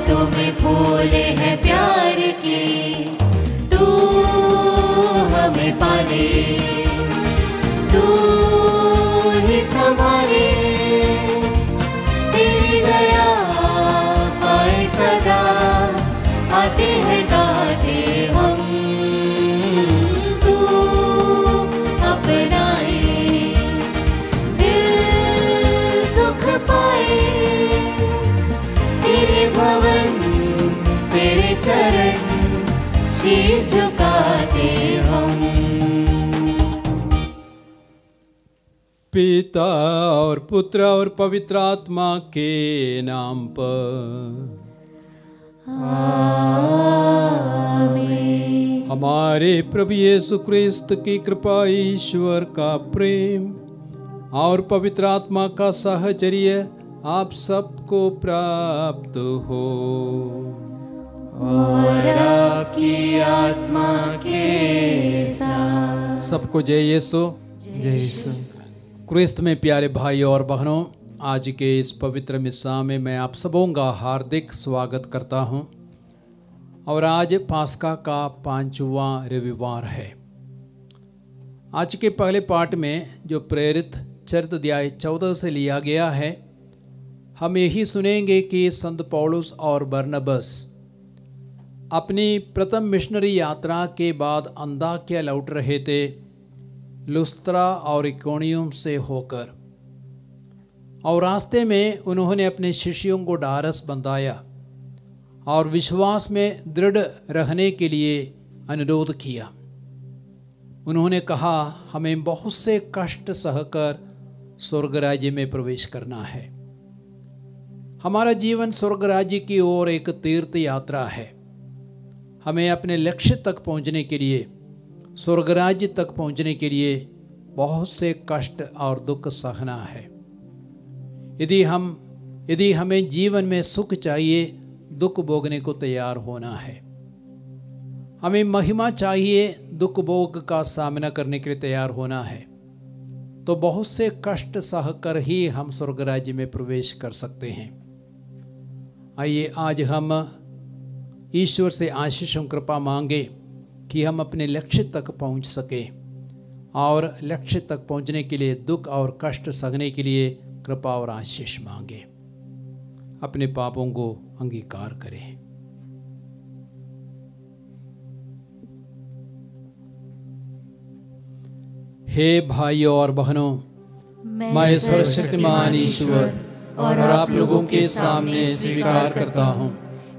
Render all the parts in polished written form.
हाथों में फूल है प्यार के, तू हमें पाले, तू ही संभाले, तेरी दया पाए सदा, आते हैं गाते हम, तू अपनाए, दिल सुख पाए, तेरे भवन तेरे चरण शीश झुकाते हम। पिता और पुत्र और पवित्र आत्मा के नाम पर आमीन। हमारे प्रभु यीशु क्रिस्त की कृपा, ईश्वर का प्रेम और पवित्र आत्मा का साहचर्य आप सबको प्राप्त हो और आपकी आत्मा के साथ। सबको जय यीशु। जय यीशु। क्रिस्त में प्यारे भाई और बहनों, आज के इस पवित्र मिस्सा में मैं आप सबों का हार्दिक स्वागत करता हूं। और आज पास्का का 5वां रविवार है। आज के पहले पाठ में जो प्रेरित चरित्र अध्याय 14 से लिया गया है, हम यही सुनेंगे कि संत पौलुस और बरनबस अपनी प्रथम मिशनरी यात्रा के बाद अंताकिया लौट रहे थे, लुस्त्रा और इकोनियम से होकर, और रास्ते में उन्होंने अपने शिष्यों को ढारस बंधाया और विश्वास में दृढ़ रहने के लिए अनुरोध किया। उन्होंने कहा, हमें बहुत से कष्ट सहकर स्वर्ग राज्य में प्रवेश करना है। हमारा जीवन स्वर्ग राज्य की ओर एक तीर्थ यात्रा है। हमें अपने लक्ष्य तक पहुंचने के लिए, स्वर्ग राज्य तक पहुंचने के लिए बहुत से कष्ट और दुख सहना है। यदि हमें जीवन में सुख चाहिए, दुख भोगने को तैयार होना है। हमें महिमा चाहिए, दुख भोग का सामना करने के लिए तैयार होना है। तो बहुत से कष्ट सहकर ही हम स्वर्ग राज्य में प्रवेश कर सकते हैं। आइए आज हम ईश्वर से आशीष और कृपा मांगे कि हम अपने लक्ष्य तक पहुंच सके, और लक्ष्य तक पहुंचने के लिए दुख और कष्ट सहने के लिए कृपा और आशीष मांगे। अपने पापों को अंगीकार करें। हे भाइयों और बहनों, मैं सर्वशक्तिमान ईश्वर और आप लोगों के सामने स्वीकार करता हूँ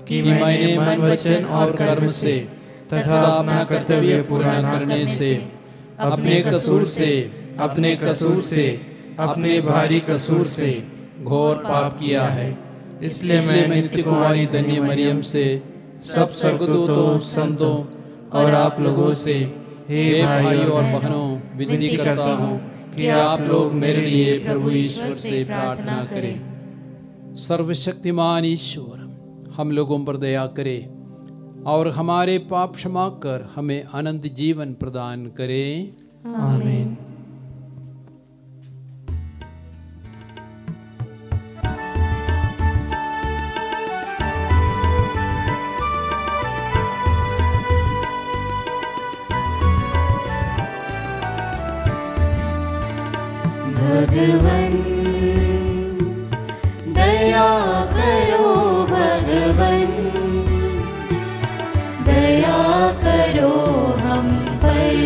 कि मैंने मन, वचन और कर्म से तथा अपना कर्तव्य पूरा करने से अपने अपने भारी कसूर से घोर पाप किया है। इसलिए मैं नित्य कुमारी धन्य मरियम से, सब स्वर्गदूतों, संतों और आप लोगों से, हे भाइयों और बहनों, विनती करता हूँ कि आप लोग मेरे लिए प्रभु ईश्वर से प्रार्थना करें। सर्वशक्तिमान ईश्वर हम लोगों पर दया करे और हमारे पाप क्षमा कर हमें अनंत जीवन प्रदान करे। आमीन। भगवन दया करो, भगवन दया करो हम पर,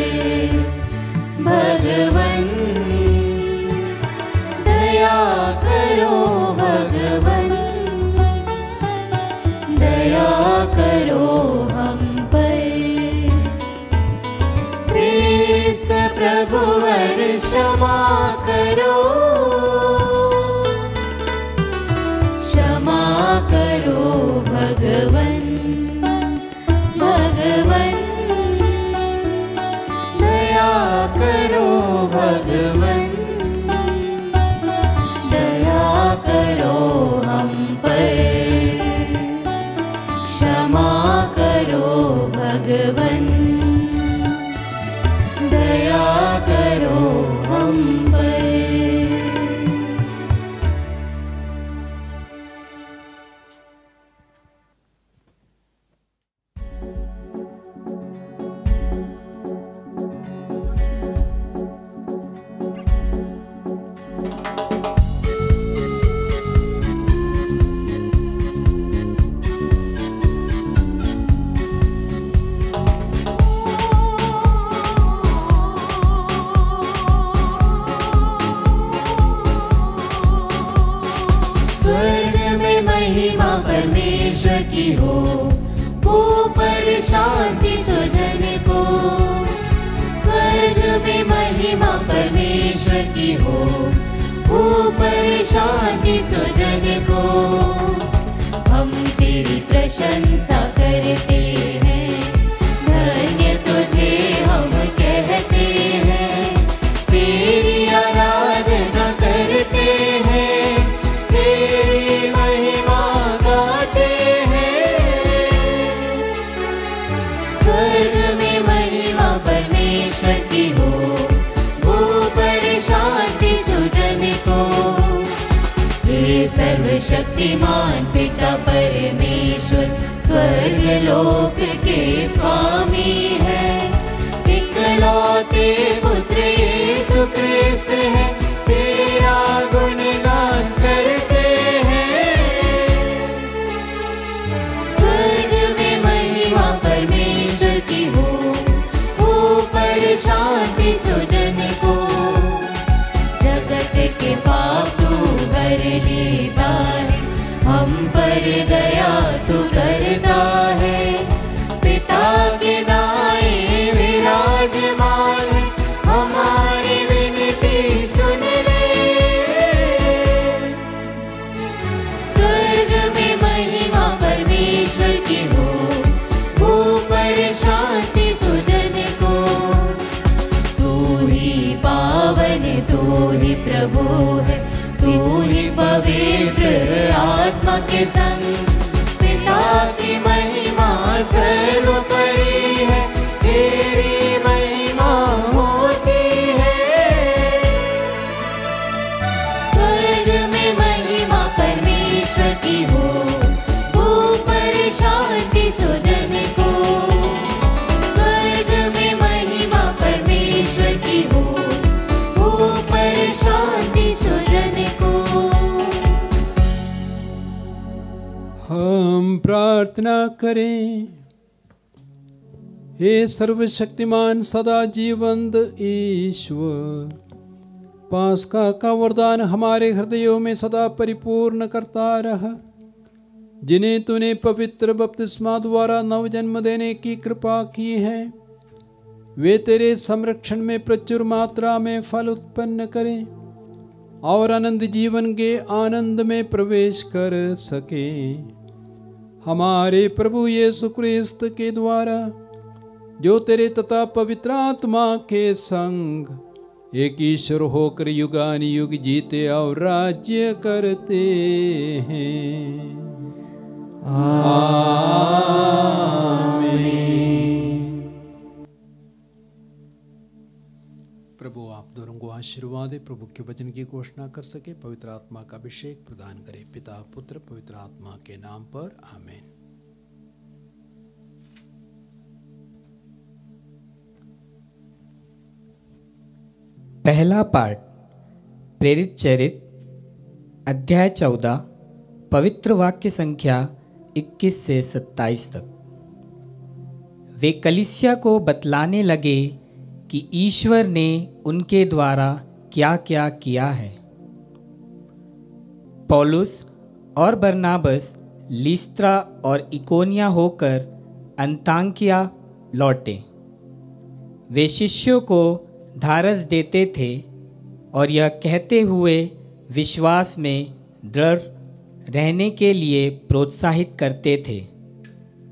भगवन दया करो, भगवन दया करो हम पर। क्रिस्त प्रभुवर क्षमा करो, क्षमा करो भगवन, भगवन दया करो, भगवन दया करो हम पर, क्षमा करो भगवन दया करो हम पर। की हो, ऊपर शांति सुजन को। स्वर्ग में महिमा परमेश्वर की हो, ऊपर शांति सुजन को। हम तेरी प्रशंसा करते हैं, धन्य तुझे हम कहते हैं। तेरी आराधना करते हैं, तेरी महिमा गाते हैं। स्वर्ग में महिमा परमेश्वर की हो, ऊपर शांति सुजन को। हे सर्वशक्तिमान पिता परमेश्वर, स्वर्ग लोक के स्वामी है। इकलौते पुत्र यीशु क्रिस्त है, तेरा गुणगान करते हैं। स्वर्ग में महिमा परमेश्वर की हो, ऊपर शांति सुजन को। जगत के पाप तू हर लेता है, हम पर दया तू करता है। पिता के दाएं विराजमान है, हमारी विनती सुन ले। स्वर्ग में महिमा परमेश्वर की हो, ऊपर शांति सुजन को। तू ही पावन, तू ही प्रभु है, तू ही पवित्र आत्मा के संग। पिता की महिमा सर्वोपरि है, तेरी महिमा होती है। स्वर्ग में महिमा परमेश्वर की हो, ऊपर शांति सुजन को। स्वर्ग में महिमा परमेश्वर की हो, ऊपर शांति सुजन को। हम प्रार्थना करें। हे सर्वशक्तिमान सदा जीवंत ईश्वर, पास्का का वरदान हमारे हृदयों में सदा परिपूर्ण करता रहा। जिन्हें तूने पवित्र बपतिस्मा द्वारा नवजन्म देने की कृपा की है, वे तेरे संरक्षण में प्रचुर मात्रा में फल उत्पन्न करें और अनंत जीवन के आनंद में प्रवेश कर सके। हमारे प्रभु यीशु क्रिस्त के द्वारा, जो तेरे तथा पवित्र आत्मा के संग एक ईश्वर होकर युगानुयुग जीते और राज्य करते हैं। आमीन। प्रभु आप दोनों को आशीर्वाद दे, प्रभु के वचन की घोषणा कर सके, पवित्र आत्मा का अभिषेक प्रदान करे। पिता पुत्र पवित्र आत्मा के नाम पर आमीन। पहला पाठ प्रेरित चरित अध्याय 14 पवित्र वाक्य संख्या 21 से 27 तक। वे कलीसिया को बतलाने लगे कि ईश्वर ने उनके द्वारा क्या क्या किया है। पौलुस और बरनाबस लीस्त्रा और इकोनिया होकर अन्ताकिया लौटे। वे शिष्यों को धारस देते थे और यह कहते हुए विश्वास में दृढ़ रहने के लिए प्रोत्साहित करते थे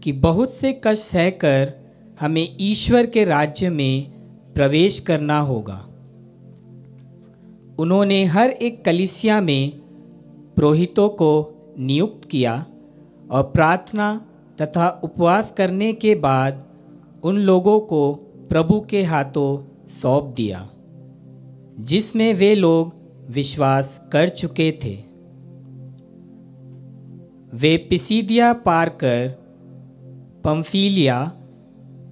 कि बहुत से कष्ट सहकर हमें ईश्वर के राज्य में प्रवेश करना होगा। उन्होंने हर एक कलीसिया में पुरोहितों को नियुक्त किया और प्रार्थना तथा उपवास करने के बाद उन लोगों को प्रभु के हाथों सौंप दिया, जिसमें वे लोग विश्वास कर चुके थे। वे पिसिदिया पार कर पंफिलिया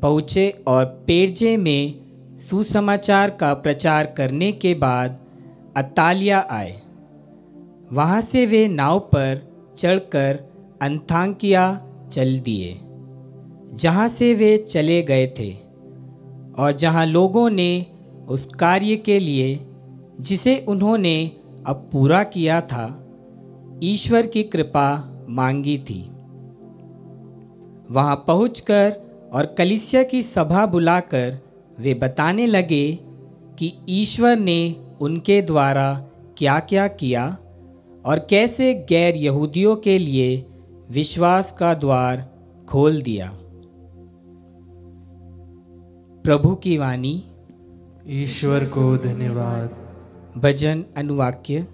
पहुँचे और पेरजे में सुसमाचार का प्रचार करने के बाद अत्तालिया आए। वहाँ से वे नाव पर चढ़कर अन्ताकिया चल दिए, जहाँ से वे चले गए थे और जहाँ लोगों ने उस कार्य के लिए जिसे उन्होंने अब पूरा किया था, ईश्वर की कृपा मांगी थी। वहाँ पहुंचकर और कलीसिया की सभा बुलाकर वे बताने लगे कि ईश्वर ने उनके द्वारा क्या क्या किया और कैसे गैर यहूदियों के लिए विश्वास का द्वार खोल दिया। प्रभु की वाणी। ईश्वर को धन्यवाद। भजन अनुवाक्य।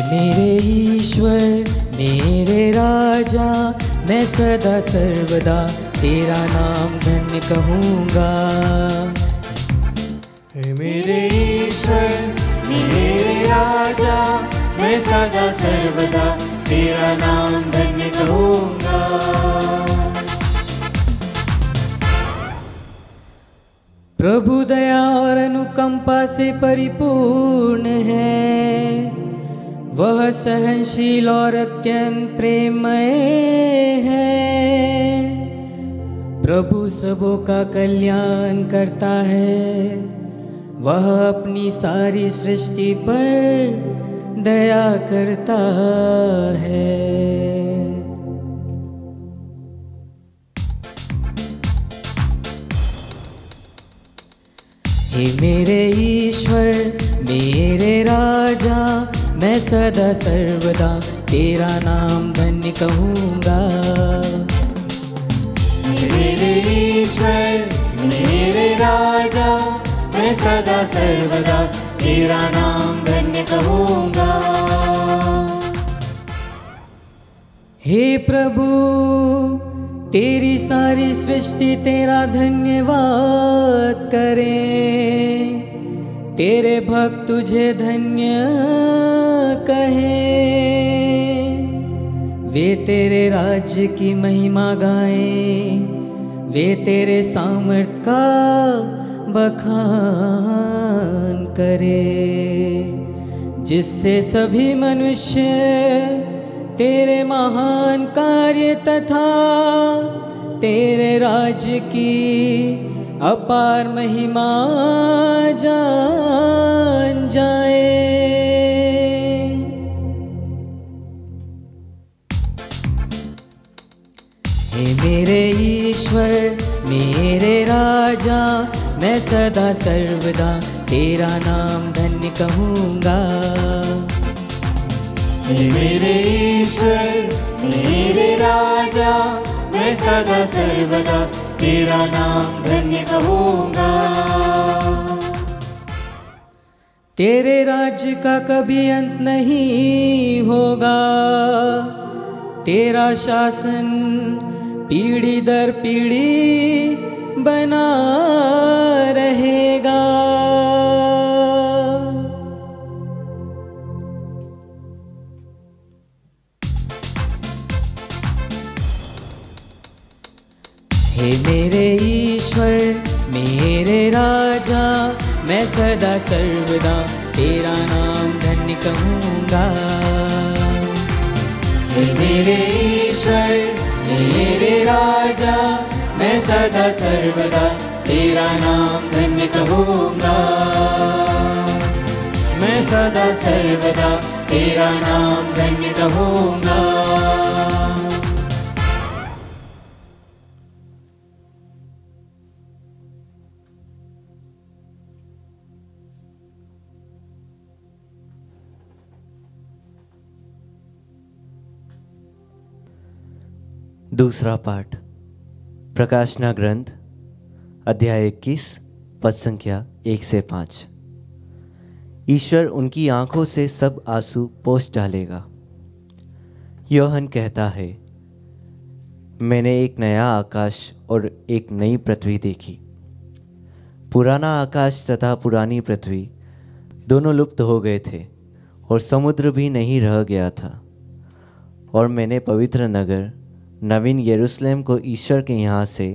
मेरे ईश्वर मेरे राजा, मैं सदा सर्वदा तेरा नाम धन्य कहूँगा। हे मेरे ईश्वर मेरे राजा, मैं सदा सर्वदा तेरा नाम धन्य कहूँगा। प्रभु दया और अनुकंपा से परिपूर्ण है, वह सहनशील और अत्यंत प्रेममय है। प्रभु सबों का कल्याण करता है, वह अपनी सारी सृष्टि पर दया करता है। हे मेरे ईश्वर मेरे राजा, मैं सदा सर्वदा तेरा नाम धन्य कहूँगा। मेरे ईश्वर मेरे राजा, मैं सदा सर्वदा तेरा नाम धन्य कहूँगा। हे प्रभु तेरी सारी सृष्टि तेरा धन्यवाद करे, तेरे भक्त तुझे धन्य कहे। वे तेरे राज्य की महिमा गाएं, वे तेरे सामर्थ का बखान करे, जिससे सभी मनुष्य तेरे महान कार्य तथा तेरे राज्य की अपार महिमा जान जाए। हे मेरे ईश्वर मेरे राजा, मैं सदा सर्वदा तेरा नाम धन्य कहूँगा। हे मेरे ईश्वर मेरे राजा, मैं सदा सर्वदा तेरा नाम धन्य कहूँगा। तेरे राज्य का कभी अंत नहीं होगा, तेरा शासन पीढ़ी दर पीढ़ी बना रहेगा। हे मेरे ईश्वर मेरे राजा, मैं सदा सर्वदा तेरा नाम धन्य कहूँगा। हे मेरे ईश्वर मेरे राजा, मैं सदा सर्वदा तेरा नाम धन्य कहूँगा। मैं सदा सर्वदा तेरा नाम धन्य कहूँगा। दूसरा पाठ प्रकाशना ग्रंथ अध्याय 21 पद संख्या 1 से 5। ईश्वर उनकी आंखों से सब आंसू पोंछ डालेगा। योहन कहता है, मैंने एक नया आकाश और एक नई पृथ्वी देखी। पुराना आकाश तथा पुरानी पृथ्वी दोनों लुप्त हो गए थे और समुद्र भी नहीं रह गया था। और मैंने पवित्र नगर नवीन यरूशलेम को ईश्वर के यहाँ से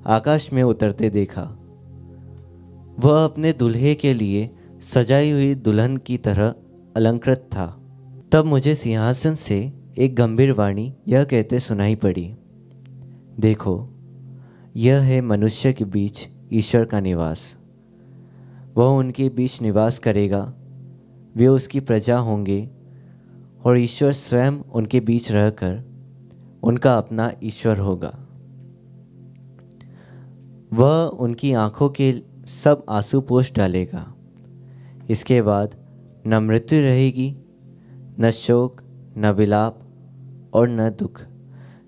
आकाश में उतरते देखा। वह अपने दूल्हे के लिए सजाई हुई दुल्हन की तरह अलंकृत था। तब मुझे सिंहासन से एक गंभीर वाणी यह कहते सुनाई पड़ी, देखो, यह है मनुष्य के बीच ईश्वर का निवास। वह उनके बीच निवास करेगा, वे उसकी प्रजा होंगे और ईश्वर स्वयं उनके बीच रहकर उनका अपना ईश्वर होगा। वह उनकी आंखों के सब आंसू पोंछ डालेगा। इसके बाद न मृत्यु रहेगी, न शोक, न विलाप और न दुख,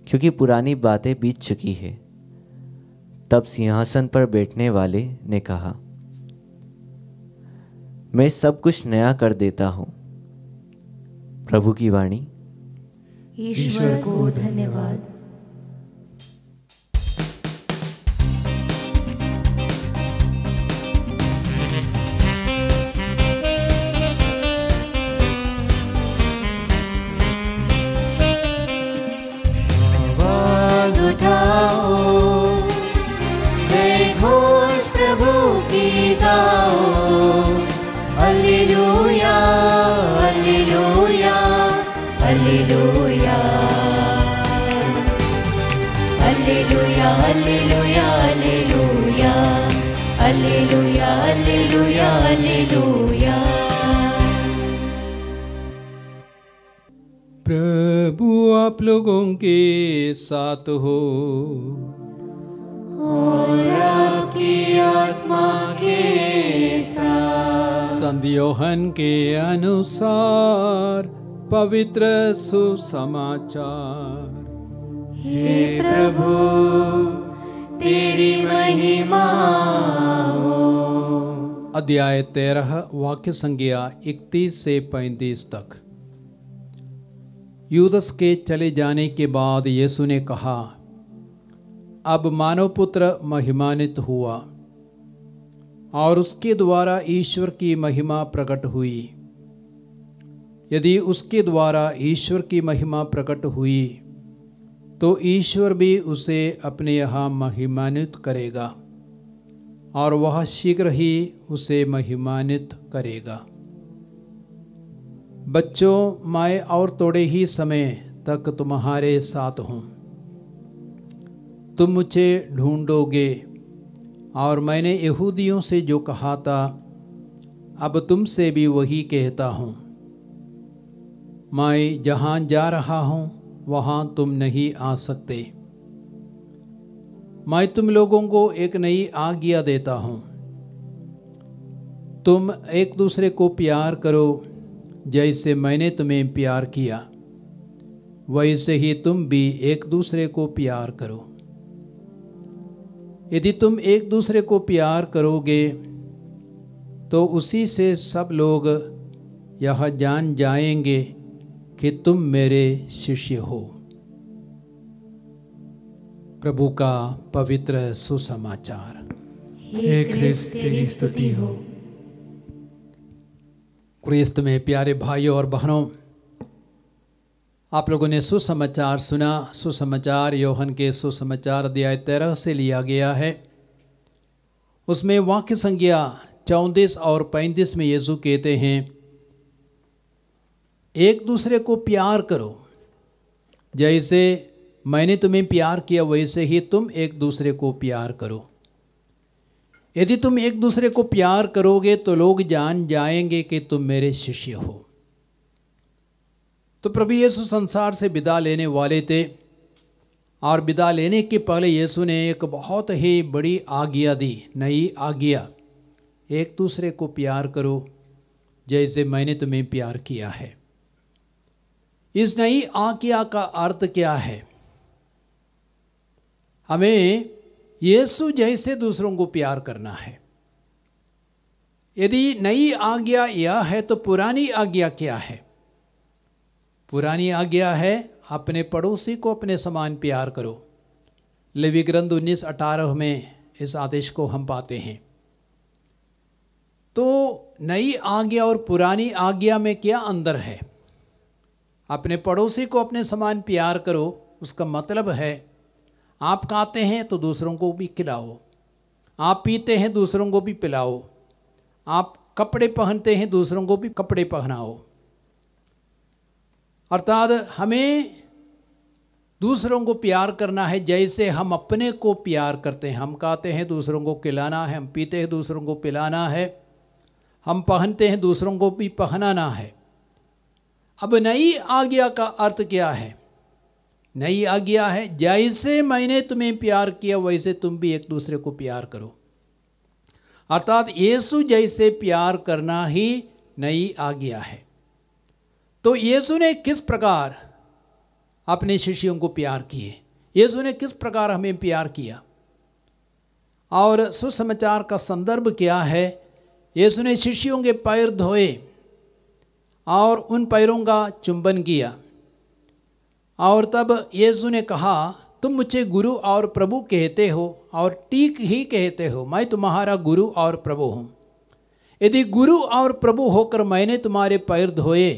क्योंकि पुरानी बातें बीत चुकी है। तब सिंहासन पर बैठने वाले ने कहा, मैं सब कुछ नया कर देता हूँ। प्रभु की वाणी। ईश्वर को धन्यवाद। आवाज उठाओ, जय घोष प्रभु की गाओ। Hallelujah, hallelujah, hallelujah, hallelujah, hallelujah, hallelujah, hallelujah, hallelujah, hallelujah. प्रभु आप लोगों के साथ हो और आपकी आत्मा के साथ। संत योहन के अनुसार पवित्र सुसमाचार। हे प्रभु, तेरी महिमा हो। अध्याय 13 वाक्य संज्ञा 31 से 35 तक। यूदस के चले जाने के बाद यीशु ने कहा, अब मानव पुत्र महिमान्वित हुआ और उसके द्वारा ईश्वर की महिमा प्रकट हुई। यदि उसके द्वारा ईश्वर की महिमा प्रकट हुई तो ईश्वर भी उसे अपने यहाँ महिमान्वित करेगा और वह शीघ्र ही उसे महिमान्वित करेगा। बच्चों, मैं और थोड़े ही समय तक तुम्हारे साथ हूँ। तुम मुझे ढूंढोगे और मैंने यहूदियों से जो कहा था अब तुमसे भी वही कहता हूँ। मैं जहाँ जा रहा हूँ वहाँ तुम नहीं आ सकते। मैं तुम लोगों को एक नई आज्ञा देता हूँ, तुम एक दूसरे को प्यार करो। जैसे मैंने तुम्हें प्यार किया वैसे ही तुम भी एक दूसरे को प्यार करो। यदि तुम एक दूसरे को प्यार करोगे तो उसी से सब लोग यह जान जाएंगे कि तुम मेरे शिष्य हो। प्रभु का पवित्र सुसमाचार। हे क्रिस्त, तेरी स्तुति हो। क्रिस्त में प्यारे भाइयों और बहनों, आप लोगों ने सुसमाचार सुना। सुसमाचार योहन के सुसमाचार अध्याय 13 से लिया गया है। उसमें वाक्य संज्ञा 34 और 35 में यीशु कहते हैं, एक दूसरे को प्यार करो। जैसे मैंने तुम्हें प्यार किया वैसे ही तुम एक दूसरे को प्यार करो। यदि तुम एक दूसरे को प्यार करोगे तो लोग जान जाएंगे कि तुम मेरे शिष्य हो। तो प्रभु यीशु संसार से विदा लेने वाले थे और विदा लेने के पहले यीशु ने एक बहुत ही बड़ी आज्ञा दी, नई आज्ञा, एक दूसरे को प्यार करो जैसे मैंने तुम्हें प्यार किया है। इस नई आज्ञा का अर्थ क्या है? हमें यीशु जैसे दूसरों को प्यार करना है। यदि नई आज्ञा यह है तो पुरानी आज्ञा क्या है? पुरानी आज्ञा है अपने पड़ोसी को अपने समान प्यार करो। लेवी ग्रंथ 19:18 में इस आदेश को हम पाते हैं। तो नई आज्ञा और पुरानी आज्ञा में क्या अंतर है? अपने पड़ोसी को अपने समान प्यार करो, उसका मतलब है आप खाते हैं तो दूसरों को भी खिलाओ, आप पीते हैं दूसरों को भी पिलाओ, आप कपड़े पहनते हैं दूसरों को भी कपड़े पहनाओ। अर्थात हमें दूसरों को प्यार करना है जैसे हम अपने को प्यार करते हैं। हम खाते हैं दूसरों को खिलाना है, हम पीते हैं दूसरों को पिलाना है, हम पहनते हैं दूसरों को भी पहनाना है। अब नई आज्ञा का अर्थ क्या है? नई आज्ञा है जैसे मैंने तुम्हें प्यार किया वैसे तुम भी एक दूसरे को प्यार करो। अर्थात यीशु जैसे प्यार करना ही नई आज्ञा है। तो यीशु ने किस प्रकार अपने शिष्यों को प्यार किए, यीशु ने किस प्रकार हमें प्यार किया, और सुसमाचार का संदर्भ क्या है? यीशु ने शिष्यों के पैर धोए और उन पैरों का चुंबन किया, और तब यीशु ने कहा तुम मुझे गुरु और प्रभु कहते हो और ठीक ही कहते हो, मैं तुम्हारा गुरु और प्रभु हूँ। यदि गुरु और प्रभु होकर मैंने तुम्हारे पैर धोए,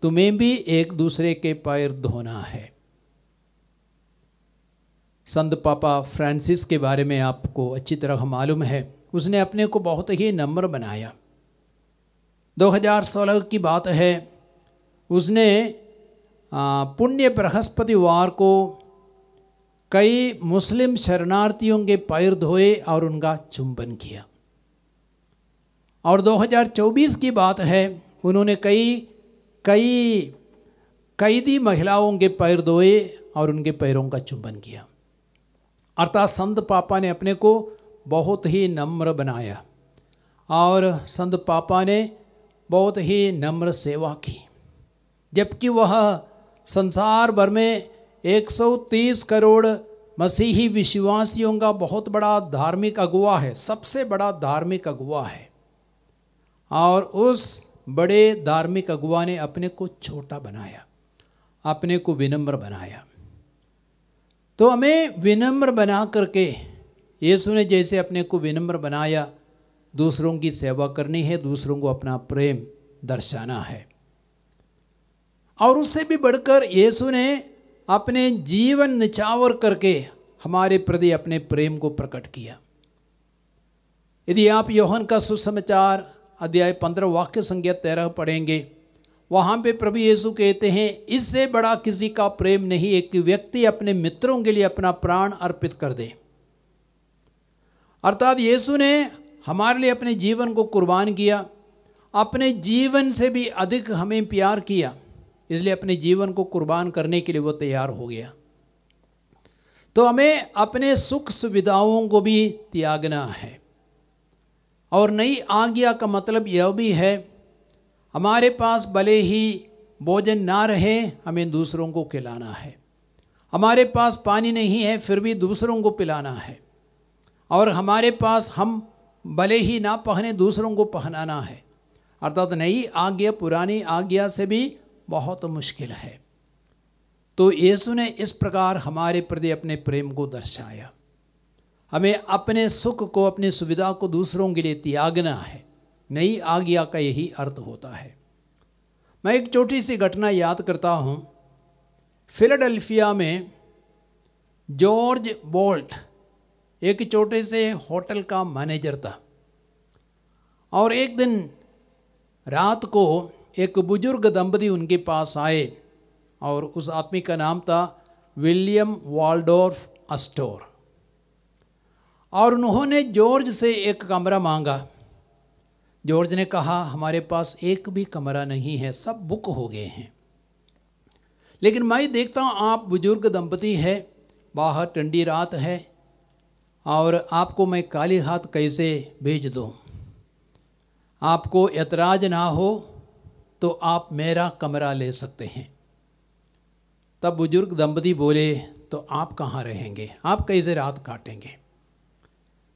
तुम्हें भी एक दूसरे के पैर धोना है। संत पापा फ्रांसिस के बारे में आपको अच्छी तरह मालूम है। उसने अपने को बहुत ही नम्र बनाया। 2016 की बात है, उसने पुण्य बृहस्पतिवार को कई मुस्लिम शरणार्थियों के पैर धोए और उनका चुंबन किया। और 2024 की बात है, उन्होंने कई कैदी महिलाओं के पैर धोए और उनके पैरों का चुंबन किया। अर्थात संत पापा ने अपने को बहुत ही नम्र बनाया और संत पापा ने बहुत ही नम्र सेवा की। जबकि वह संसार भर में 130 करोड़ मसीही विश्वासियों का बहुत बड़ा धार्मिक अगुवा है, सबसे बड़ा धार्मिक अगुवा है। और उस बड़े धार्मिक अगुवा ने अपने को छोटा बनाया, अपने को विनम्र बनाया। तो हमें विनम्र बना करके यीशु ने जैसे अपने को विनम्र बनाया, दूसरों की सेवा करनी है, दूसरों को अपना प्रेम दर्शाना है। और उससे भी बढ़कर यीशु ने अपने जीवन निछावर करके हमारे प्रति अपने प्रेम को प्रकट किया। यदि आप यूहन्ना का सुसमाचार अध्याय 15 वाक्य संख्या 13 पढ़ेंगे, वहाँ पे प्रभु यीशु कहते हैं, इससे बड़ा किसी का प्रेम नहीं एक व्यक्ति अपने मित्रों के लिए अपना प्राण अर्पित कर दे। अर्थात यीशु ने हमारे लिए अपने जीवन को कुर्बान किया, अपने जीवन से भी अधिक हमें प्यार किया, इसलिए अपने जीवन को कुर्बान करने के लिए वो तैयार हो गया। तो हमें अपने सुख सुविधाओं को भी त्यागना है। और नई आज्ञा का मतलब यह भी है, हमारे पास भले ही भोजन ना रहे, हमें दूसरों को खिलाना है। हमारे पास पानी नहीं है, फिर भी दूसरों को पिलाना है। और हमारे पास हम भले ही ना पहने, दूसरों को पहनाना है। अर्थात नई आज्ञा पुरानी आज्ञा से भी बहुत मुश्किल है। तो यीशु ने इस प्रकार हमारे प्रति अपने प्रेम को दर्शाया। हमें अपने सुख को, अपनी सुविधा को दूसरों के लिए त्यागना है। नई आज्ञा का यही अर्थ होता है। मैं एक छोटी सी घटना याद करता हूँ। फिलाडेल्फिया में जॉर्ज बोल्ट एक छोटे से होटल का मैनेजर था। और एक दिन रात को एक बुजुर्ग दंपति उनके पास आए और उस आदमी का नाम था विलियम वाल्डोर्फ अस्टोर। और उन्होंने जॉर्ज से एक कमरा मांगा। जॉर्ज ने कहा, हमारे पास एक भी कमरा नहीं है, सब बुक हो गए हैं। लेकिन मैं देखता हूँ आप बुजुर्ग दंपति है, बाहर ठंडी रात है, और आपको मैं खाली हाथ कैसे भेज दूँ? आपको एतराज ना हो तो आप मेरा कमरा ले सकते हैं। तब बुजुर्ग दंपति बोले, तो आप कहाँ रहेंगे, आप कैसे रात काटेंगे?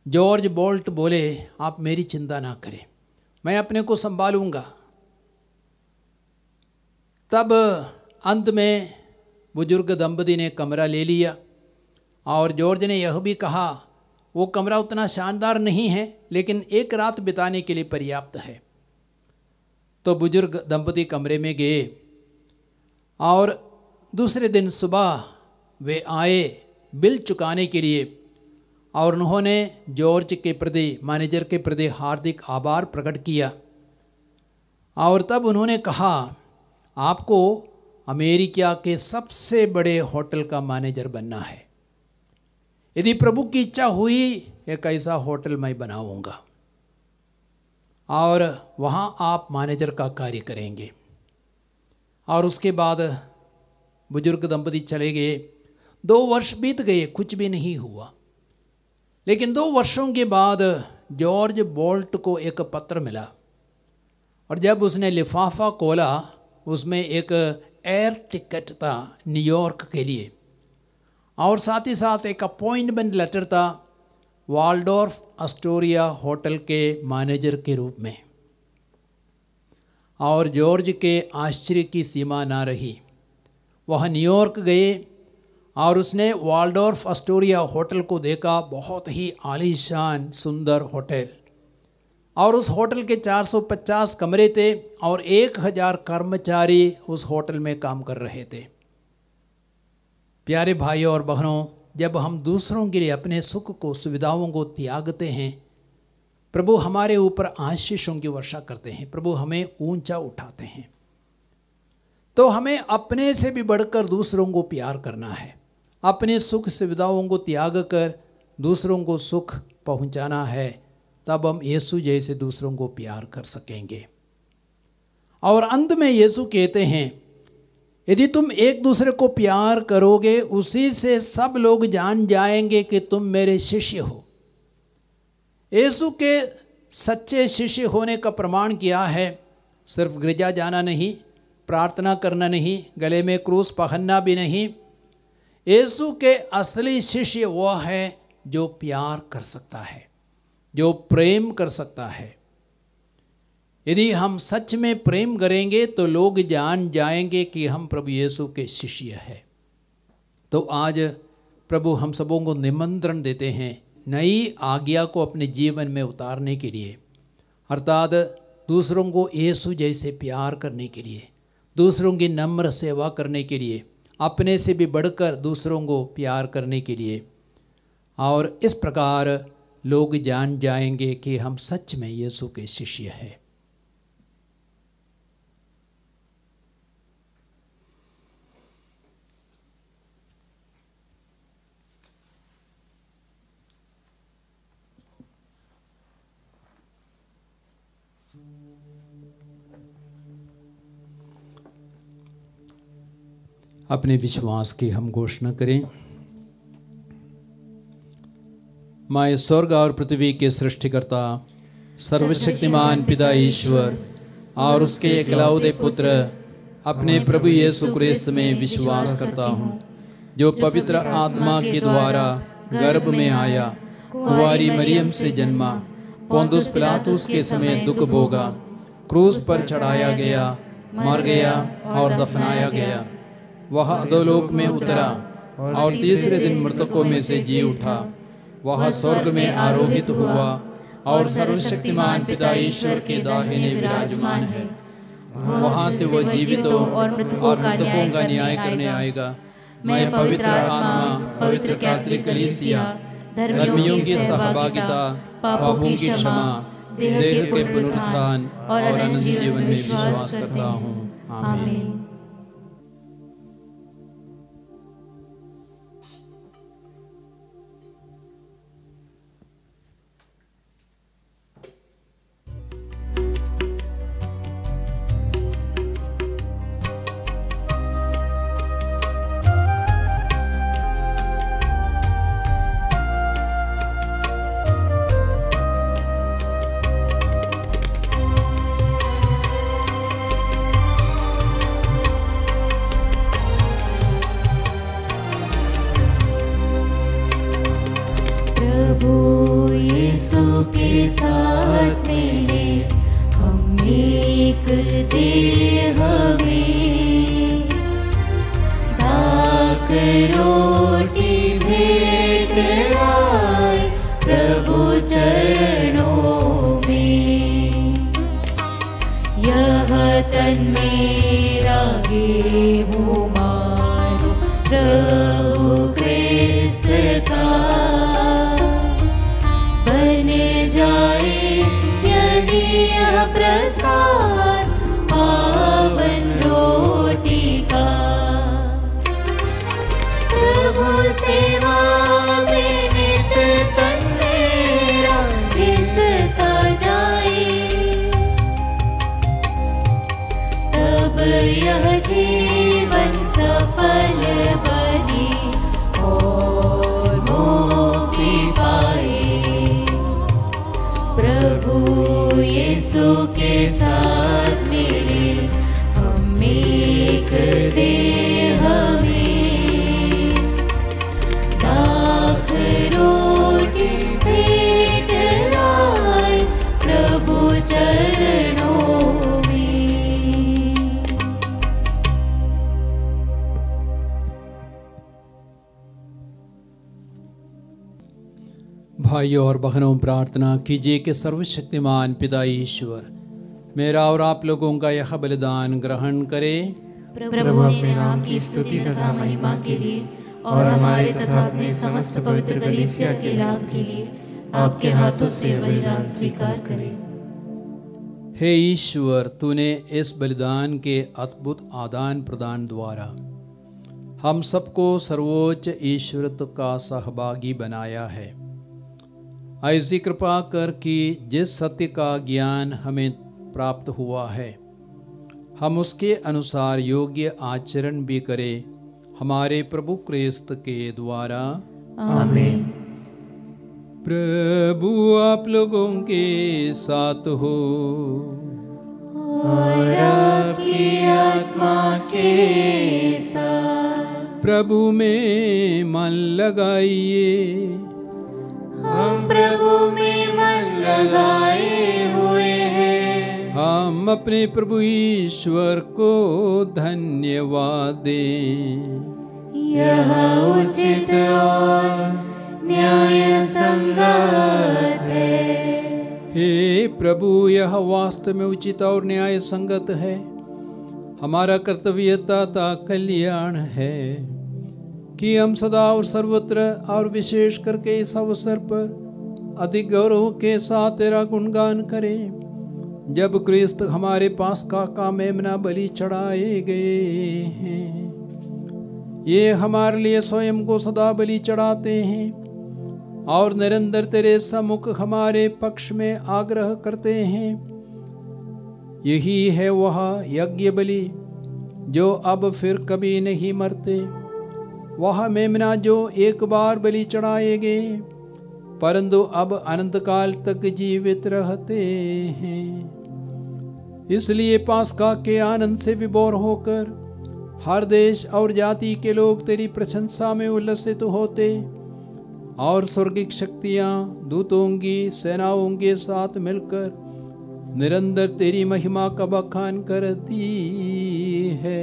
जॉर्ज बोल्ट बोले, आप मेरी चिंता ना करें, मैं अपने को संभालूंगा। तब अंत में बुजुर्ग दंपति ने कमरा ले लिया। और जॉर्ज ने यह भी कहा, वो कमरा उतना शानदार नहीं है, लेकिन एक रात बिताने के लिए पर्याप्त है। तो बुजुर्ग दंपति कमरे में गए और दूसरे दिन सुबह वे आए बिल चुकाने के लिए। और उन्होंने जॉर्ज के प्रति, मैनेजर के प्रति हार्दिक आभार प्रकट किया और तब उन्होंने कहा आपको अमेरिका के सबसे बड़े होटल का मैनेजर बनना है। यदि प्रभु की इच्छा हुई एक ऐसा होटल मैं बनाऊंगा और वहाँ आप मैनेजर का कार्य करेंगे। और उसके बाद बुजुर्ग दंपति चले गए। 2 वर्ष बीत गए, कुछ भी नहीं हुआ। लेकिन 2 वर्षों के बाद जॉर्ज बोल्ट को एक पत्र मिला और जब उसने लिफाफा खोला उसमें एक एयर टिकट था न्यूयॉर्क के लिए और साथ ही साथ एक अपॉइंटमेंट लेटर था वाल्डोर्फ एस्टोरिया होटल के मैनेजर के रूप में। और जॉर्ज के आश्चर्य की सीमा ना रही। वह न्यूयॉर्क गए और उसने वाल्डोर्फ एस्टोरिया होटल को देखा। बहुत ही आलीशान सुंदर होटल और उस होटल के 450 कमरे थे और 1000 कर्मचारी उस होटल में काम कर रहे थे। प्यारे भाइयों और बहनों, जब हम दूसरों के लिए अपने सुख को सुविधाओं को त्यागते हैं, प्रभु हमारे ऊपर आशीषों की वर्षा करते हैं, प्रभु हमें ऊंचा उठाते हैं। तो हमें अपने से भी बढ़कर दूसरों को प्यार करना है, अपने सुख सुविधाओं को त्याग कर दूसरों को सुख पहुंचाना है। तब हम यीशु जैसे दूसरों को प्यार कर सकेंगे। और अंत में यीशु कहते हैं यदि तुम एक दूसरे को प्यार करोगे उसी से सब लोग जान जाएंगे कि तुम मेरे शिष्य हो। यीशु के सच्चे शिष्य होने का प्रमाण क्या है? सिर्फ गिरजा जाना नहीं, प्रार्थना करना नहीं, गले में क्रूस पहनना भी नहीं। यीशु के असली शिष्य वो है जो प्यार कर सकता है, जो प्रेम कर सकता है। यदि हम सच में प्रेम करेंगे तो लोग जान जाएंगे कि हम प्रभु यीशु के शिष्य हैं। तो आज प्रभु हम सबों को निमंत्रण देते हैं नई आज्ञा को अपने जीवन में उतारने के लिए, अर्थात दूसरों को यीशु जैसे प्यार करने के लिए, दूसरों की नम्र सेवा करने के लिए, अपने से भी बढ़कर दूसरों को प्यार करने के लिए। और इस प्रकार लोग जान जाएंगे कि हम सच में यीशु के शिष्य हैं। अपने विश्वास की हम घोषणा करें। मैं स्वर्ग और पृथ्वी के सृष्टिकर्ता सर्वशक्तिमान पिता ईश्वर और उसके एकलौते पुत्र अपने प्रभु यीशु क्रिस्त में विश्वास करता हूँ, जो पवित्र आत्मा के द्वारा गर्भ में आया, कुंवारी मरियम से जन्मा, पोंतुस पिलातुस के समय दुख भोगा, क्रूस पर चढ़ाया गया, मर गया और दफनाया गया। वह अधोलोक में उतरा और तीसरे दिन मृतकों में से जी उठा। वह स्वर्ग में आरोहित हुआ और सर्वशक्तिमान पिता ईश्वर के दाहिने विराजमान है। वहां से वह जीवितों और मृतकों का न्याय करने आएगा। मैं पवित्र आत्मा, पवित्र कैथोलिक कलीसिया, धर्मियों की सहभागिता, पापों की क्षमा, देह के पुनरुत्थान और अनंत जीवन में विश्वास करता हूँ। आमीन। प्रभु यीशु के साथ मेरे हम एक देह में लाख रोटी भेंट लाए प्रभु चरणों में। भाइयों और बहनों, प्रार्थना कीजिए कि सर्वशक्तिमान पिता ईश्वर मेरा और आप लोगों का यह बलिदान ग्रहण करे। प्रभु अपने नाम की स्तुति तथा महिमा के लिए और हमारे तथा अपने समस्त पवित्र कलीसिया के लाभ के लिए आपके हाथों से बलिदान स्वीकार करे। हे ईश्वर, तूने इस बलिदान के अद्भुत आदान प्रदान द्वारा हम सबको सर्वोच्च ईश्वरत्व का सहभागी बनाया है। ऐसी कृपा कर कि जिस सत्य का ज्ञान हमें प्राप्त हुआ है हम उसके अनुसार योग्य आचरण भी करें, हमारे प्रभु क्रिस्त के द्वारा। आमीन। प्रभु आप लोगों के साथ हो और आपकी आत्मा के साथ। प्रभु में मन लगाइए, हम प्रभु में मन लगाए हुए हैं। हम अपने प्रभु ईश्वर को धन्यवाद दें। यह उचित और न्याय संगत है। हे प्रभु, यह वास्तव में उचित और न्याय संगत है। हमारा कर्तव्य तथा कल्याण है कि हम सदा और सर्वत्र और विशेष करके इस अवसर पर अधिक गौरव के साथ तेरा गुणगान करें, जब क्रिस्त हमारे पास का मेमना बलि चढ़ाए गए हैं। ये हमारे लिए स्वयं को सदा बलि चढ़ाते हैं और निरंतर तेरे सम्मुख हमारे पक्ष में आग्रह करते हैं। यही है वह यज्ञ बलि जो अब फिर कभी नहीं मरते, वह मेमना जो एक बार बलि चढ़ाए गए परंतु अब अनंत काल तक जीवित रहते हैं। इसलिए पास्का के आनंद से विभोर होकर हर देश और जाति के लोग तेरी प्रशंसा में उल्लसित होते और स्वर्गिक शक्तियां दूतों की सेनाओं के साथ मिलकर निरंतर तेरी महिमा का बखान करती है।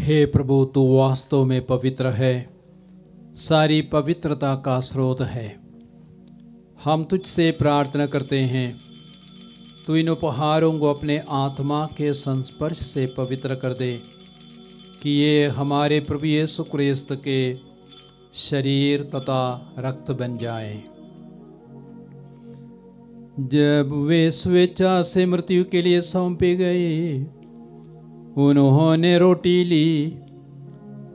हे प्रभु, तू वास्तव में पवित्र है, सारी पवित्रता का स्रोत है। हम तुझसे प्रार्थना करते हैं, तू इन उपहारों को अपने आत्मा के संस्पर्श से पवित्र कर दे कि ये हमारे प्रभु यीशु क्रिस्त के शरीर तथा रक्त बन जाए। जब वे स्वेच्छा से मृत्यु के लिए सौंपे गए, उन्होंने रोटी ली,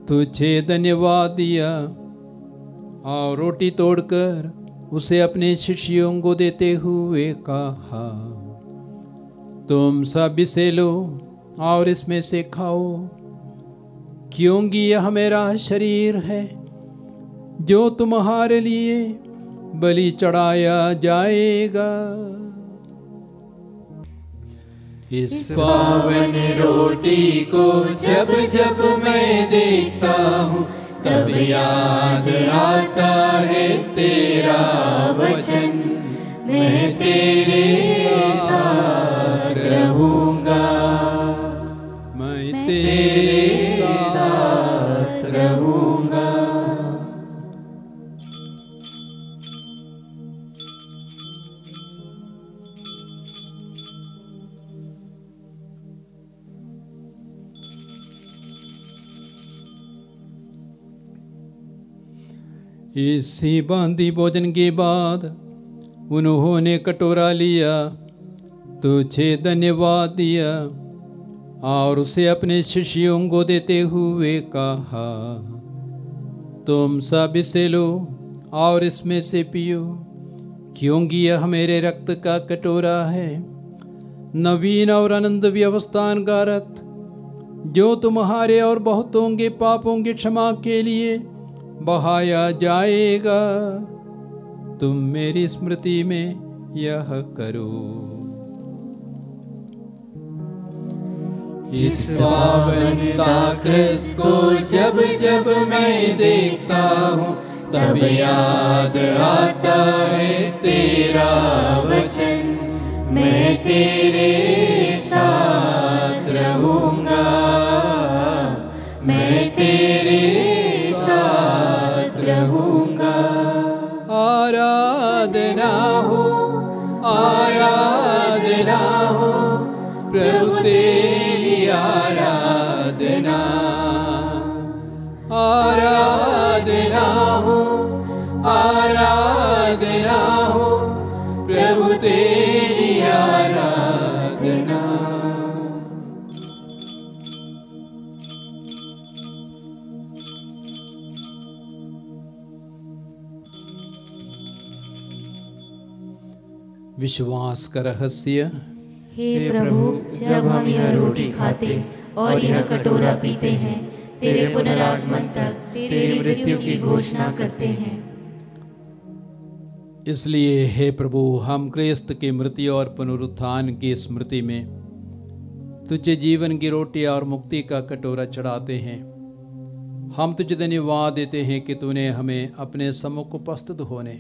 तुझे धन्यवाद दिया और रोटी तोड़कर उसे अपने शिष्यों को देते हुए कहा, तुम सब इसे लो और इसमें से खाओ, क्योंकि यह मेरा शरीर है जो तुम्हारे लिए बलि चढ़ाया जाएगा। इस पावन रोटी को जब जब मैं देखता हूँ, तब याद आता है तेरा वचन, मैं तेरे साथ रहूंगा, मैं तेरे साथ रहूंगा। इसी बांधी भोजन के बाद उन्होंने कटोरा लिया, तुझे धन्यवाद दिया और उसे अपने शिष्यों को देते हुए कहा, तुम सब इसे लो और इसमें से पियो, क्योंकि यह मेरे रक्त का कटोरा है, नवीन और अनंत व्यवस्थान का रक्त, जो तुम्हारे और बहुतों के पापों की क्षमा के लिए बहाया जाएगा। तुम मेरी स्मृति में यह करो। इस पावन दाक्रस को जब जब मैं देखता हूँ, तब याद आता है तेरा वचन, मैं तेरे साथ रहूंगा, मैं तेरे साथ रहूंगा। आराधना हो, आराधना हो, प्रभु तेरी आराधना, आराधना हो, आराधना हो, प्रभु तेरी आराधना। विश्वास का रहस्य। हे प्रभु, जब हम यह रोटी खाते और यह कटोरा पीते हैं, तेरे पुनरागमन तक तेरी मृत्यु की घोषणा करते हैं। इसलिए हे प्रभु, हम क्रिस्त की मृत्यु और पुनरुत्थान की स्मृति में तुझे जीवन की रोटी और मुक्ति का कटोरा चढ़ाते हैं। हम तुझे धन्यवाद देते हैं कि तूने हमें अपने सम्मुख उपस्थित होने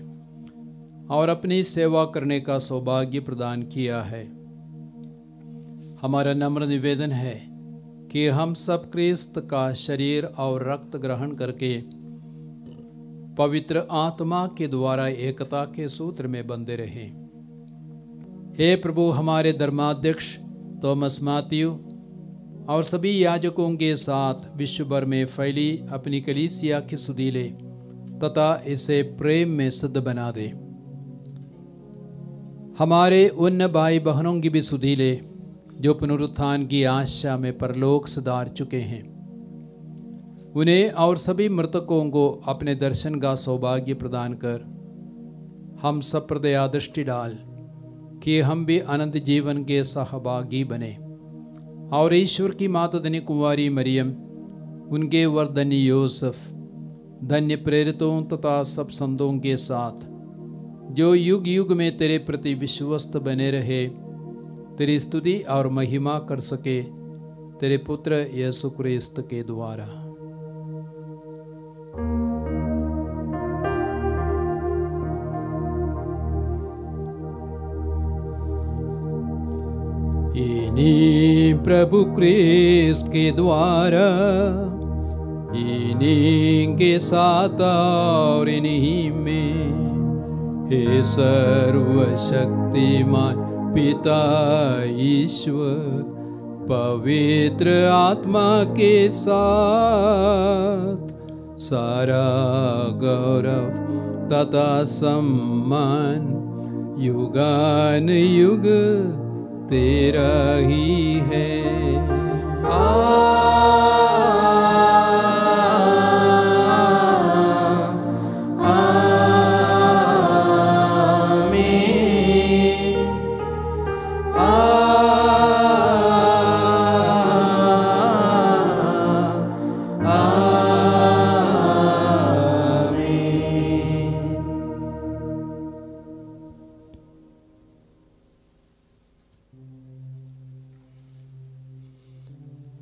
और अपनी सेवा करने का सौभाग्य प्रदान किया है। हमारा नम्र निवेदन है कि हम सब क्रिस्त का शरीर और रक्त ग्रहण करके पवित्र आत्मा के द्वारा एकता के सूत्र में बंधे रहें। हे प्रभु, हमारे धर्माध्यक्ष थॉमस मैथ्यू और सभी याजकों के साथ विश्व भर में फैली अपनी कलीसिया की सुधि ले तथा इसे प्रेम में सिद्ध बना दे। हमारे उन भाई बहनों की भी सुधि ले जो पुनरुत्थान की आशा में परलोक सुधार चुके हैं। उन्हें और सभी मृतकों को अपने दर्शन का सौभाग्य प्रदान कर हम सब पर दया दृष्टि डाल कि हम भी अनंत जीवन के सहभागी बने और ईश्वर की माता धन्य कुंवारी मरियम, उनके वरधन्य यूसुफ, धन्य प्रेरितों तथा सब संतों के साथ जो युग युग में तेरे प्रति विश्वस्त बने रहे, तेरी स्तुति और महिमा कर सके, तेरे पुत्र यीशु क्रिस्त के द्वारा। इन्हीं प्रभु क्रिस्त के द्वारा, इन्हीं के साथ और इन्हीं में, हे सर्वशक्तिमान पिता ईश्वर, पवित्र आत्मा के साथ सारा गौरव तथा सम्मान युगान युग तेरा ही है।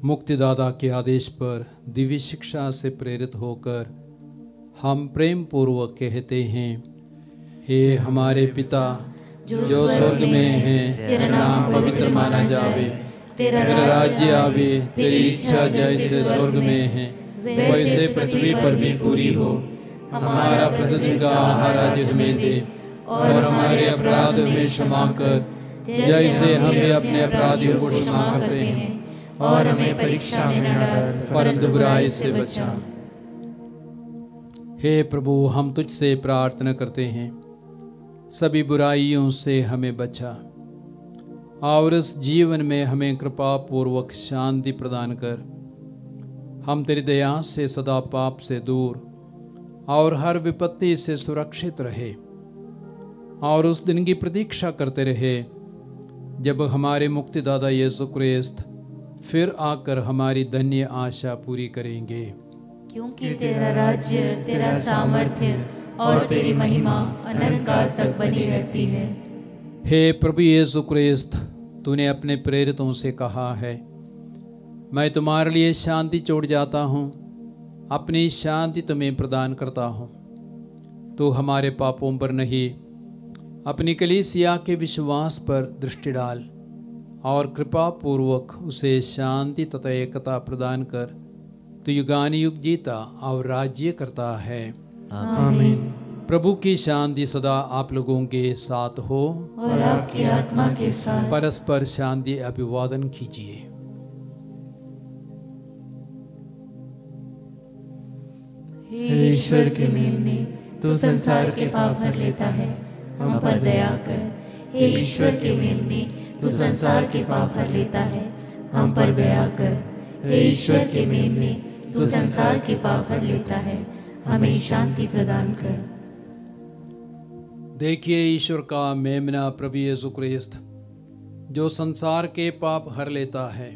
मुक्तिदाता के आदेश पर दिव्य शिक्षा से प्रेरित होकर हम प्रेम पूर्वक कहते हैं, हे हमारे पिता जो स्वर्ग में है, तेरा नाम पवित्र माना जावे, तेरा राज्य आवे, तेरी इच्छा जैसे स्वर्ग में है वैसे पृथ्वी पर भी पूरी हो। हमारा प्रतिदिन का आहार आज हमें दे, और हमारे अपराध में क्षमा कर जैसे हम भी अपने अपराधियों को क्षमा करते हैं, और हमें परीक्षा में न डाल परंतु बुराई से बचा। हे प्रभु, हम तुझसे प्रार्थना करते हैं, सभी बुराइयों से हमें बचा और इस जीवन में हमें कृपा पूर्वक शांति प्रदान कर। हम तेरी दया से सदा पाप से दूर और हर विपत्ति से सुरक्षित रहे, और उस दिन की प्रतीक्षा करते रहे जब हमारे मुक्तिदाता यीशु क्रिस्त फिर आकर हमारी धन्य आशा पूरी करेंगे। क्योंकि तेरा राज्य, तेरा सामर्थ्य और तेरी महिमा अनंत काल तक बनी रहती है। हे प्रभु यीशु क्रिस्त, तूने अपने प्रेरितों से कहा है, मैं तुम्हारे लिए शांति छोड़ जाता हूँ, अपनी शांति तुम्हें प्रदान करता हूँ। तो हमारे पापों पर नहीं, अपनी कलीसिया के विश्वास पर दृष्टि डाल और कृपा पूर्वक उसे शांति तथा एकता प्रदान कर। तो युगान युग जीता और राज्य करता है। आमीन। प्रभु की शांति सदा आप लोगों के साथ हो और आपकी आत्मा के साथ। परस्पर शांति अभिवादन कीजिए। हे ईश्वर के मेमने, तू संसार के पाप भर लेता है, हम पर दया कर। हे ईश्वर के मेमने, तू संसार के पाप भर लेता है, हम पर दया कर। हे ईश्वर के मेमने, तू संसार के पाप भर लेता है, हमें शांति प्रदान कर। देखिए ईश्वर का मेमना प्रभु यीशु क्रिस्त, जो संसार के पाप हर लेता है।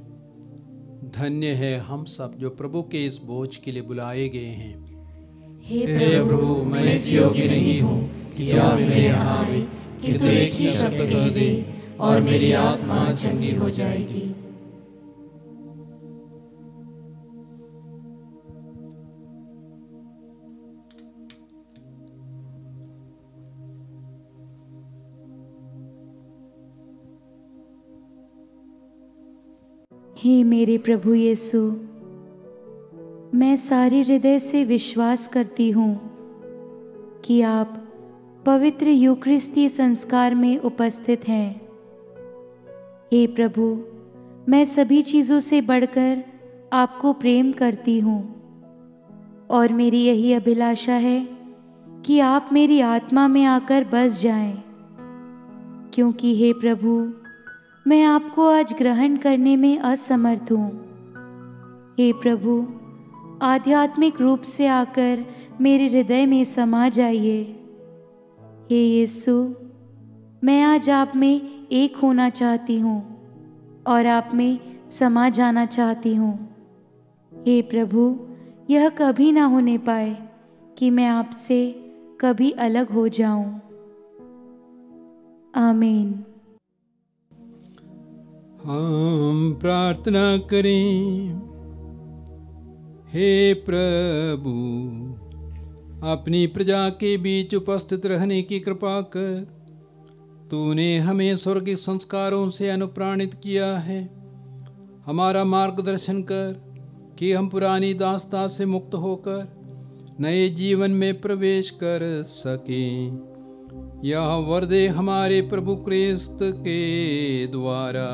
धन्य है हम सब जो प्रभु के इस बोझ के लिए बुलाए गए हैं। हे प्रभु, मैं इस योग्य नहीं हूँ कि आप मेरे यहाँ आए, कि तू एक ही शब्द कह दे और मेरी आत्मा चंगी हो जाएगी। हे मेरे प्रभु यीशु, मैं सारे हृदय से विश्वास करती हूँ कि आप पवित्र यूकरिस्ती संस्कार में उपस्थित हैं। हे प्रभु, मैं सभी चीज़ों से बढ़कर आपको प्रेम करती हूँ, और मेरी यही अभिलाषा है कि आप मेरी आत्मा में आकर बस जाएं, क्योंकि हे प्रभु, मैं आपको आज ग्रहण करने में असमर्थ हूँ। हे प्रभु, आध्यात्मिक रूप से आकर मेरे हृदय में समा जाइए। हे यीशु, मैं आज आप में एक होना चाहती हूँ और आप में समा जाना चाहती हूँ। हे प्रभु, यह कभी ना होने पाए कि मैं आपसे कभी अलग हो जाऊं। आमीन। हम प्रार्थना करें। हे प्रभु, अपनी प्रजा के बीच उपस्थित रहने की कृपा कर। तूने हमें स्वर्गिक संस्कारों से अनुप्राणित किया है। हमारा मार्गदर्शन कर कि हम पुरानी दास्ता से मुक्त होकर नए जीवन में प्रवेश कर सकें। यह वर दे हमारे प्रभु क्रिस्त के द्वारा।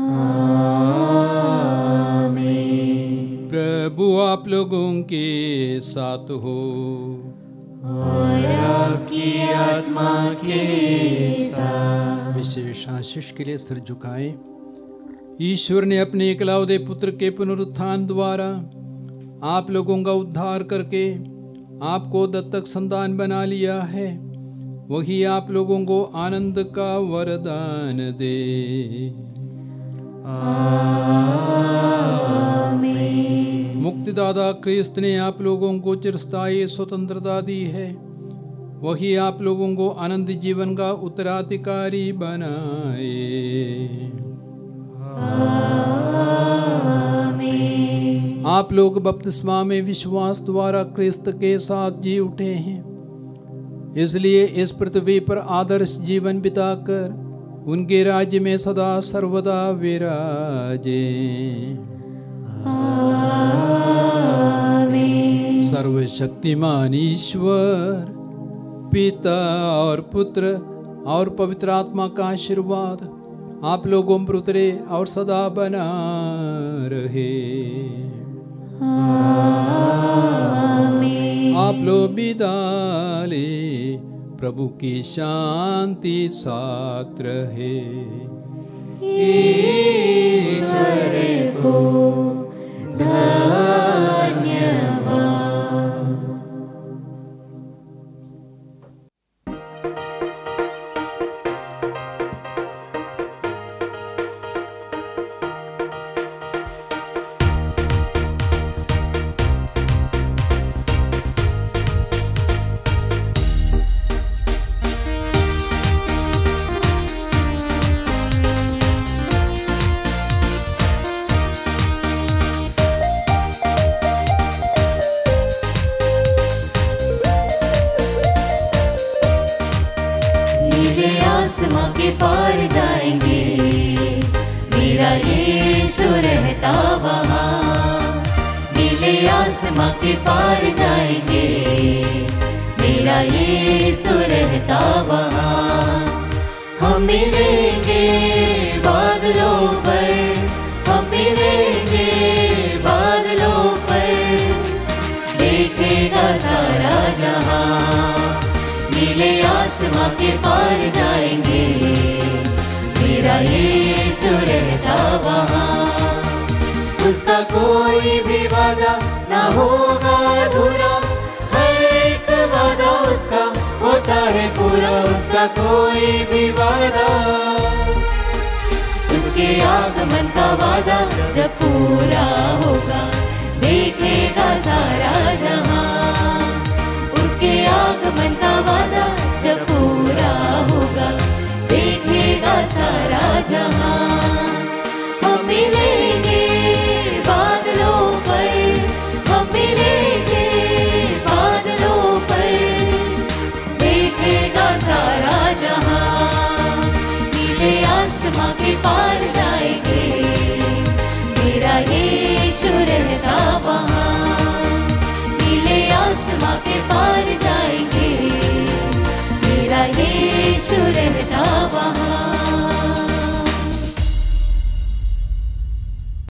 आमीन। प्रभु आप लोगों के साथ हो और आपकी आत्मा के साथ। विशेष आशीष के लिए सिर झुकाएं। ईश्वर ने अपने एकलौते पुत्र के पुनरुत्थान द्वारा आप लोगों का उद्धार करके आपको दत्तक संतान बना लिया है। वही आप लोगों को आनंद का वरदान दे। आमीन। मुक्तिदाता क्रिस्त ने आप लोगों को चिरस्थायी स्वतंत्रता दी है। वही आप लोगों को अनंत जीवन का उत्तराधिकारी बनाए। आमीन। आप लोग बपतिस्मा में विश्वास द्वारा क्रिस्त के साथ जी उठे हैं, इसलिए इस पृथ्वी पर आदर्श जीवन बिताकर उनके राज्य में सदा सर्वदा विराजे। आमीन। सर्वशक्तिमान ईश्वर पिता और पुत्र और पवित्र आत्मा का आशीर्वाद आप लोगों पर उतरे और सदा बना रहे। आमीन। आप लोग विदा ले। प्रभु की शांति साथ रहे। ईश्वर को धन्यवाद। के पार जाएंगे, मेरा यीशु रहता वहाँ। नीले आसमां के पार जाएंगे, मेरा यीशु रहता वहाँ। हम मिलेंगे बादलों पर, हम मिलेंगे बादलों पर, देखेगा सारा जहाँ। नीले आसमां के पार जाएंगे, मेरा यीशु रहता वहाँ। उसका कोई भी वादा ना होगा अधूरा, हर एक वादा उसका होता है पूरा। उसका कोई भी वादा, उसके आगमन का वादा जब पूरा होगा, देखेगा सारा जहाँ। उसके आगमन का वादा जब पूरा होगा, देखेगा सारा जहाँ। हम मिलेंगे बादलों पर, हम मिलेंगे बादलों पर, देखेगा सारा जहाँ। नीले आसमां के पार जाएंगे, मेरा यीशु रहता वहाँ। नीले आसमां के पार जाएंगे, मेरा यीशु रहता वहाँ।